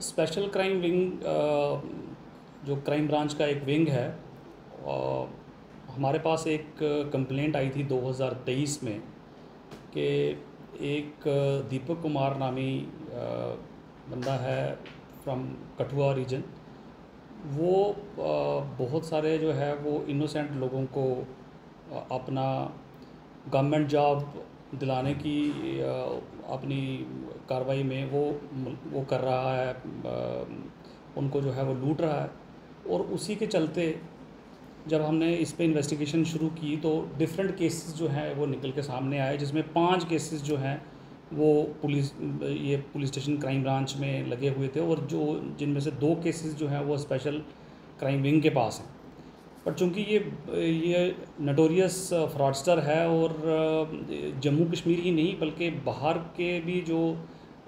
Special crime wing जो crime branch का एक विंग है, हमारे पास एक कंप्लेंट आई थी 2023 में कि एक दीपक कुमार नामी बंदा है फ्रॉम कठुआ रीजन। वो बहुत सारे जो है वो इनोसेंट लोगों को अपना गवर्नमेंट जॉब दिलाने की अपनी कार्रवाई में वो कर रहा है, उनको जो है वो लूट रहा है। और उसी के चलते जब हमने इस पे इन्वेस्टिगेशन शुरू की तो डिफरेंट केसेस जो हैं वो निकल के सामने आए, जिसमें 5 केसेस जो हैं वो पुलिस स्टेशन क्राइम ब्रांच में लगे हुए थे, और जिनमें से 2 केसेस जो हैं वो स्पेशल क्राइम विंग के पास हैं। पर चूँकि ये नटोरियस फ्रॉडस्टर है, और जम्मू कश्मीर ही नहीं बल्कि बाहर के भी जो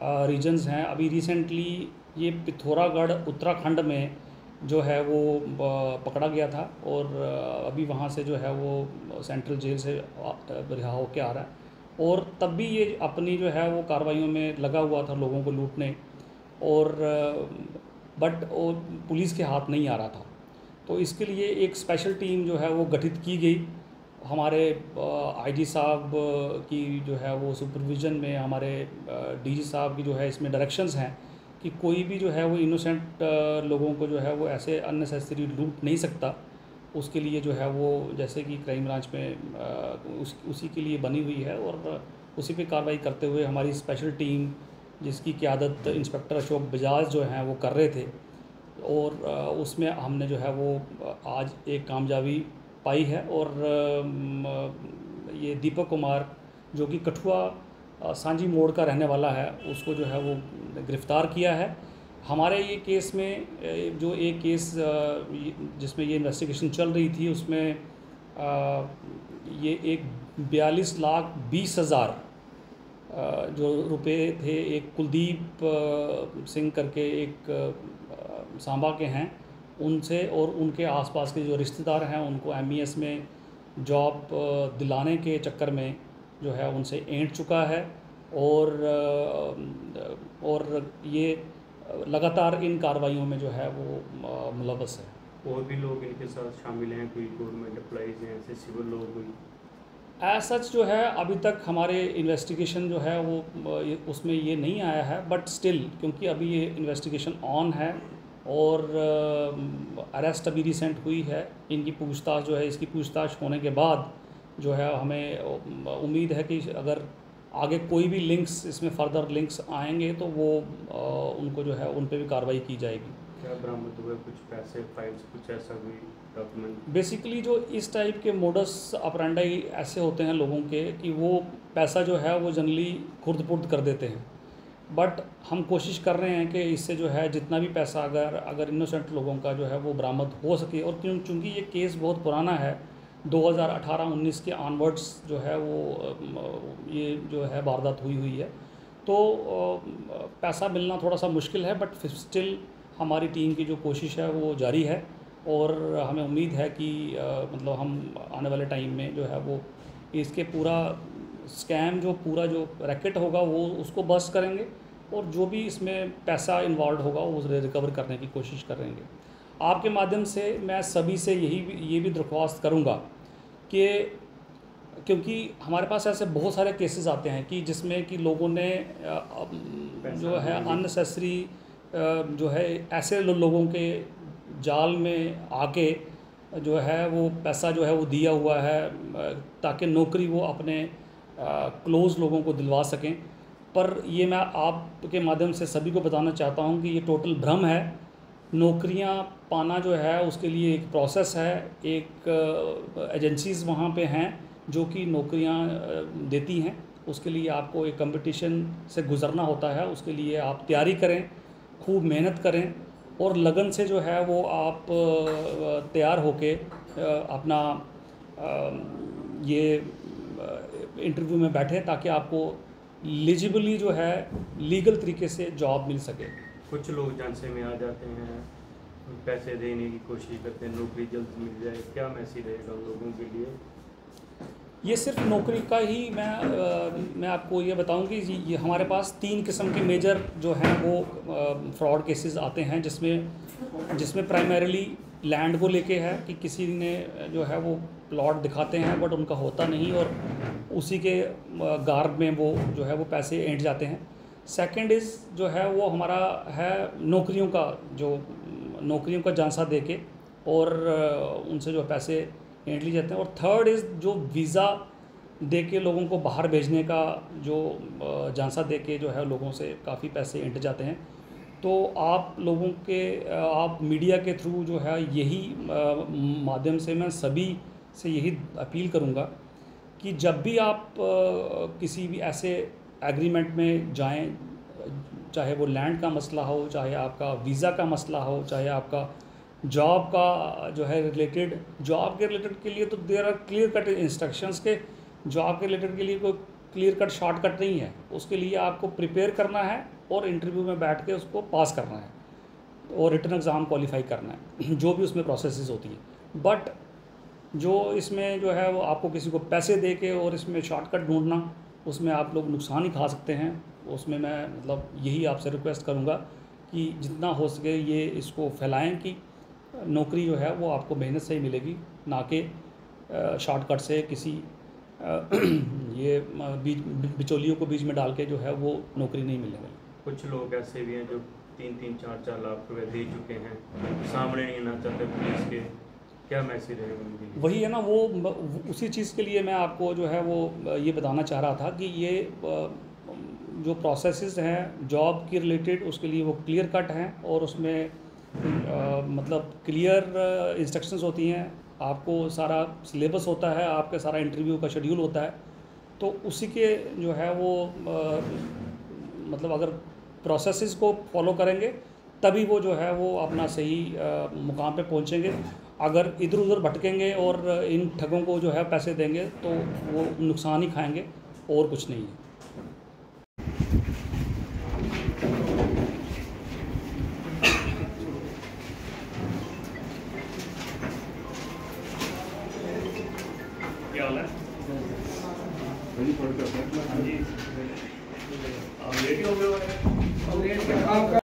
रीजन्स हैं, अभी रिसेंटली ये पिथौरागढ़ उत्तराखंड में जो है वो पकड़ा गया था, और अभी वहाँ से जो है वो सेंट्रल जेल से रिहा होकर आ रहा है। और तब भी ये अपनी जो है वो कार्रवाइयों में लगा हुआ था लोगों को लूटने, और बट वो पुलिस के हाथ नहीं आ रहा था। तो इसके लिए एक स्पेशल टीम जो है वो गठित की गई। हमारे आईजी साहब की जो है वो सुपरविज़न में, हमारे डीजी साहब की जो है इसमें डायरेक्शंस हैं कि कोई भी जो है वो इनोसेंट लोगों को जो है वो ऐसे अननेसेसरी लूट नहीं सकता। उसके लिए जो है वो जैसे कि क्राइम ब्रांच में उसी के लिए बनी हुई है, और उसी पे कार्रवाई करते हुए हमारी स्पेशल टीम, जिसकी क़यादत इंस्पेक्टर अशोक बजाज जो हैं वो कर रहे थे, और उसमें हमने जो है वो आज एक कामयाबी पाई है। और ये दीपक कुमार जो कि कठुआ सांझी मोड़ का रहने वाला है, उसको जो है वो गिरफ़्तार किया है। हमारे ये केस में जो एक केस जिसमें ये इन्वेस्टिगेशन चल रही थी, उसमें ये एक 42,20,000 जो रुपए थे, एक कुलदीप सिंह करके एक सांबा के हैं, उनसे और उनके आसपास के जो रिश्तेदार हैं उनको एमईएस में जॉब दिलाने के चक्कर में जो है उनसे ऐंठ चुका है। और ये लगातार इन कार्रवाइयों में जो है वो मुलव्वस है। और भी लोग इनके साथ शामिल हैं, कोई गवर्नमेंट एम्प्लॉइज़ हैं, ऐसे सिविल लोग कोई? एज सच जो है अभी तक हमारे इन्वेस्टिगेशन जो है वो उसमें ये नहीं आया है, बट स्टिल क्योंकि अभी ये इन्वेस्टिगेशन ऑन है और अरेस्ट अभी रिसेंट हुई है, इनकी पूछताछ जो है, इसकी पूछताछ होने के बाद जो है हमें उम्मीद है कि अगर आगे कोई भी लिंक्स, इसमें फर्दर लिंक्स आएंगे तो वो उनको जो है उन पे भी कार्रवाई की जाएगी। क्या बरामद हुआ? कुछ पैसे, फाइल्स, कुछ ऐसा कोई डॉक्यूमेंट? बेसिकली जो इस टाइप के मोडस ऑपरेंडी ऐसे होते हैं लोगों के कि वो पैसा जो है वो जनरली खुर्द-बुर्द कर देते हैं, बट हम कोशिश कर रहे हैं कि इससे जो है जितना भी पैसा अगर इनोसेंट लोगों का जो है वो बरामद हो सके। और चूँकि ये केस बहुत पुराना है, 2018-19 के ऑनवर्ड्स जो है वो ये जो है वारदात हुई है, तो पैसा मिलना थोड़ा सा मुश्किल है, बट स्टिल हमारी टीम की जो कोशिश है वो जारी है, और हमें उम्मीद है कि मतलब हम आने वाले टाइम में जो है वो इसके पूरा स्कैम जो रैकेट होगा वो उसको बस्ट करेंगे, और जो भी इसमें पैसा इन्वॉल्व होगा वो उसे रिकवर करने की कोशिश करेंगे। आपके माध्यम से मैं सभी से ये भी दरख्वास्त करूंगा कि क्योंकि हमारे पास ऐसे बहुत सारे केसेस आते हैं कि जिसमें कि लोगों ने जो है अननेसेसरी जो है ऐसे लोगों के जाल में आके जो है वो पैसा जो है वो दिया हुआ है ताकि नौकरी वो अपने क्लोज़ लोगों को दिलवा सकें। पर ये मैं आपके माध्यम से सभी को बताना चाहता हूँ कि ये टोटल भ्रम है। नौकरियाँ पाना जो है उसके लिए एक प्रोसेस है, एक एजेंसीज़ वहाँ पे हैं जो कि नौकरियाँ देती हैं। उसके लिए आपको एक कंपटीशन से गुज़रना होता है, उसके लिए आप तैयारी करें, खूब मेहनत करें, और लगन से जो है वो आप तैयार होके अपना ये इंटरव्यू में बैठें ताकि आपको एलिजिबली जो है लीगल तरीके से जॉब मिल सके। कुछ लोग झांसे में आ जाते हैं, पैसे देने की कोशिश करते हैं, नौकरी जल्द मिल जाए, क्या मैसेज रहेगा उन लोगों के लिए? ये सिर्फ नौकरी का ही मैं आपको ये बताऊं कि ये हमारे पास 3 किस्म के मेजर जो हैं वो फ्रॉड केसेस आते हैं, जिसमें प्राइमरीली लैंड को लेके है कि किसी ने जो है वो प्लॉट दिखाते हैं बट उनका होता नहीं और उसी के गार्ब में वो जो है वो पैसे ऐंठ जाते हैं। सेकंड इज़ जो है वो हमारा है नौकरियों का झांसा दे के और उनसे जो पैसे ऐंठ लिए जाते हैं। और थर्ड इज़ जो वीज़ा दे के लोगों को बाहर भेजने का जो झांसा दे के जो है लोगों से काफ़ी पैसे ऐंठ जाते हैं। तो आप मीडिया के थ्रू जो है यही माध्यम से मैं सभी से यही अपील करूँगा कि जब भी आप किसी भी ऐसे एग्रीमेंट में जाएं, चाहे वो लैंड का मसला हो, चाहे आपका वीज़ा का मसला हो, चाहे आपका जॉब का जो है जॉब के रिलेटेड के लिए तो there are clear cut instructions के जॉब के रिलेटेड के लिए कोई क्लियर कट शॉर्टकट नहीं है। उसके लिए आपको प्रिपेयर करना है और इंटरव्यू में बैठ के उसको पास करना है और रिटन एग्ज़ाम क्वालिफाई करना है, जो भी उसमें प्रोसेसेस होती है। बट जो इसमें जो है वो आपको किसी को पैसे दे के और इसमें शॉर्टकट ढूंढना, उसमें आप लोग नुकसान ही खा सकते हैं। उसमें मैं मतलब यही आपसे रिक्वेस्ट करूँगा कि जितना हो सके ये इसको फैलाएं कि नौकरी जो है वो आपको मेहनत से ही मिलेगी, ना कि शॉर्टकट से किसी ये बिचौलियों को बीच में डाल के जो है वो नौकरी नहीं मिलने वाली। कुछ लोग ऐसे भी हैं जो 3-3, 4-4 लाख रुपए दे चुके हैं, सामने नहीं आना चाहते पुलिस के, क्या मैसेज है उनके लिए? वही है ना, वो उसी चीज़ के लिए मैं आपको जो है वो ये बताना चाह रहा था कि ये जो प्रोसेसेस हैं जॉब के रिलेटेड उसके लिए वो क्लियर कट हैं और उसमें मतलब क्लियर इंस्ट्रक्शंस होती हैं, आपको सारा सिलेबस होता है, आपके सारा इंटरव्यू का शेड्यूल होता है। तो उसी के जो है वो मतलब अगर प्रोसेसेस को फॉलो करेंगे तभी वो जो है वो अपना सही मुकाम पे पहुंचेंगे। अगर इधर उधर भटकेंगे और इन ठगों को जो है पैसे देंगे तो वो नुकसान ही खाएंगे और कुछ नहीं है। क्या हाल है? हाँ जी, आप लेट ही हो गए हो।